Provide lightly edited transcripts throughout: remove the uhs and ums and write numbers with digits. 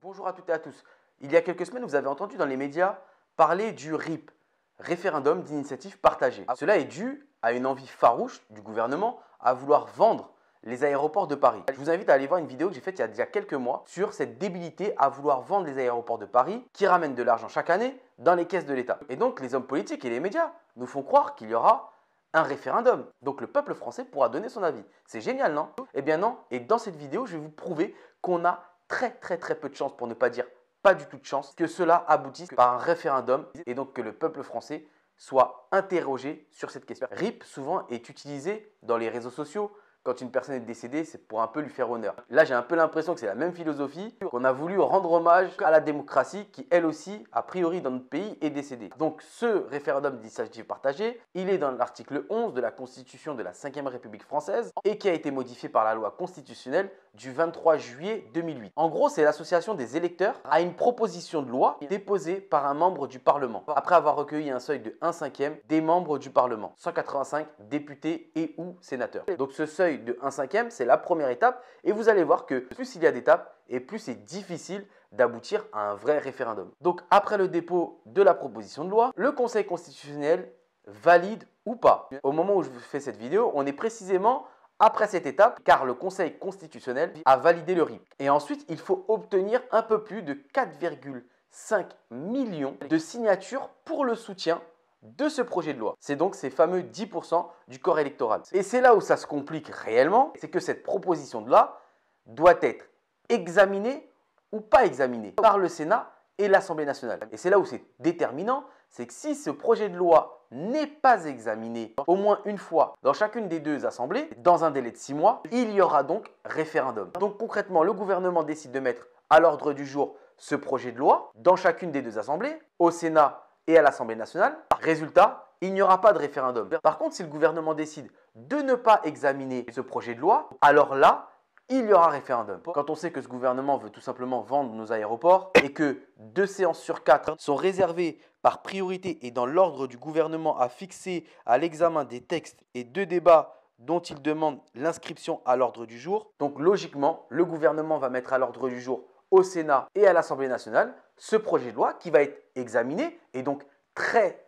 Bonjour à toutes et à tous. Il y a quelques semaines, vous avez entendu dans les médias parler du RIP, référendum d'initiative partagée. Cela est dû à une envie farouche du gouvernement à vouloir vendre les aéroports de Paris. Je vous invite à aller voir une vidéo que j'ai faite il y a déjà quelques mois sur cette débilité à vouloir vendre les aéroports de Paris qui ramènent de l'argent chaque année dans les caisses de l'État. Et donc les hommes politiques et les médias nous font croire qu'il y aura un référendum. Donc le peuple français pourra donner son avis. C'est génial, non? Eh bien non. Et dans cette vidéo, je vais vous prouver qu'on a très peu de chance, pour ne pas dire pas du tout de chance, que cela aboutisse par un référendum et donc que le peuple français soit interrogé sur cette question. RIP souvent est utilisé dans les réseaux sociaux. Quand une personne est décédée, c'est pour un peu lui faire honneur. Là, j'ai un peu l'impression que c'est la même philosophie, qu'on a voulu rendre hommage à la démocratie qui, elle aussi, a priori dans notre pays, est décédée. Donc, ce référendum d'initiative partagée, il est dans l'article 11 de la Constitution de la 5e République française et qui a été modifié par la loi constitutionnelle du 23 juillet 2008. En gros, c'est l'association des électeurs à une proposition de loi déposée par un membre du Parlement, après avoir recueilli un seuil de 1/5 des membres du Parlement, 185 députés et ou sénateurs. Donc, ce seuil de 1/5, c'est la première étape et vous allez voir que plus il y a d'étapes et plus c'est difficile d'aboutir à un vrai référendum. Donc après le dépôt de la proposition de loi, le Conseil constitutionnel valide ou pas. Au moment où je vous fais cette vidéo, on est précisément après cette étape car le Conseil constitutionnel a validé le RIP. Et ensuite, il faut obtenir un peu plus de 4,5 millions de signatures pour le soutien de ce projet de loi. C'est donc ces fameux 10% du corps électoral. Et c'est là où ça se complique réellement, c'est que cette proposition de loi doit être examinée ou pas examinée par le Sénat et l'Assemblée nationale. Et c'est là où c'est déterminant, c'est que si ce projet de loi n'est pas examiné au moins une fois dans chacune des deux assemblées, dans un délai de 6 mois, il y aura donc référendum. Donc concrètement, le gouvernement décide de mettre à l'ordre du jour ce projet de loi dans chacune des deux assemblées, au Sénat et à l'Assemblée nationale. Résultat, il n'y aura pas de référendum. Par contre, si le gouvernement décide de ne pas examiner ce projet de loi, alors là, il y aura référendum. Quand on sait que ce gouvernement veut tout simplement vendre nos aéroports et que 2 séances sur 4 sont réservées par priorité et dans l'ordre du gouvernement à fixer à l'examen des textes et de débats dont il demande l'inscription à l'ordre du jour, donc logiquement, le gouvernement va mettre à l'ordre du jour au Sénat et à l'Assemblée nationale ce projet de loi qui va être examiné et donc très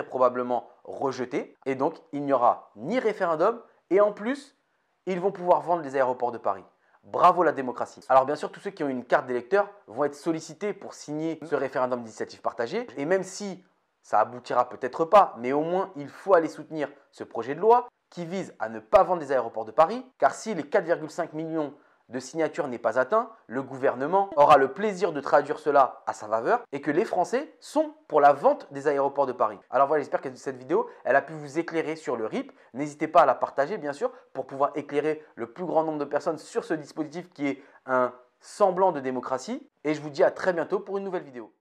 probablement rejeté. Et donc, il n'y aura ni référendum et en plus, ils vont pouvoir vendre les aéroports de Paris. Bravo la démocratie. Alors bien sûr, tous ceux qui ont une carte d'électeur vont être sollicités pour signer ce référendum d'initiative partagée. Et même si ça aboutira peut-être pas, mais au moins il faut aller soutenir ce projet de loi qui vise à ne pas vendre les aéroports de Paris. Car si les 4,5 millions de signature n'est pas atteint, le gouvernement aura le plaisir de traduire cela à sa faveur et que les Français sont pour la vente des aéroports de Paris. Alors voilà, j'espère que cette vidéo, elle a pu vous éclairer sur le RIP. N'hésitez pas à la partager, bien sûr, pour pouvoir éclairer le plus grand nombre de personnes sur ce dispositif qui est un semblant de démocratie. Et je vous dis à très bientôt pour une nouvelle vidéo.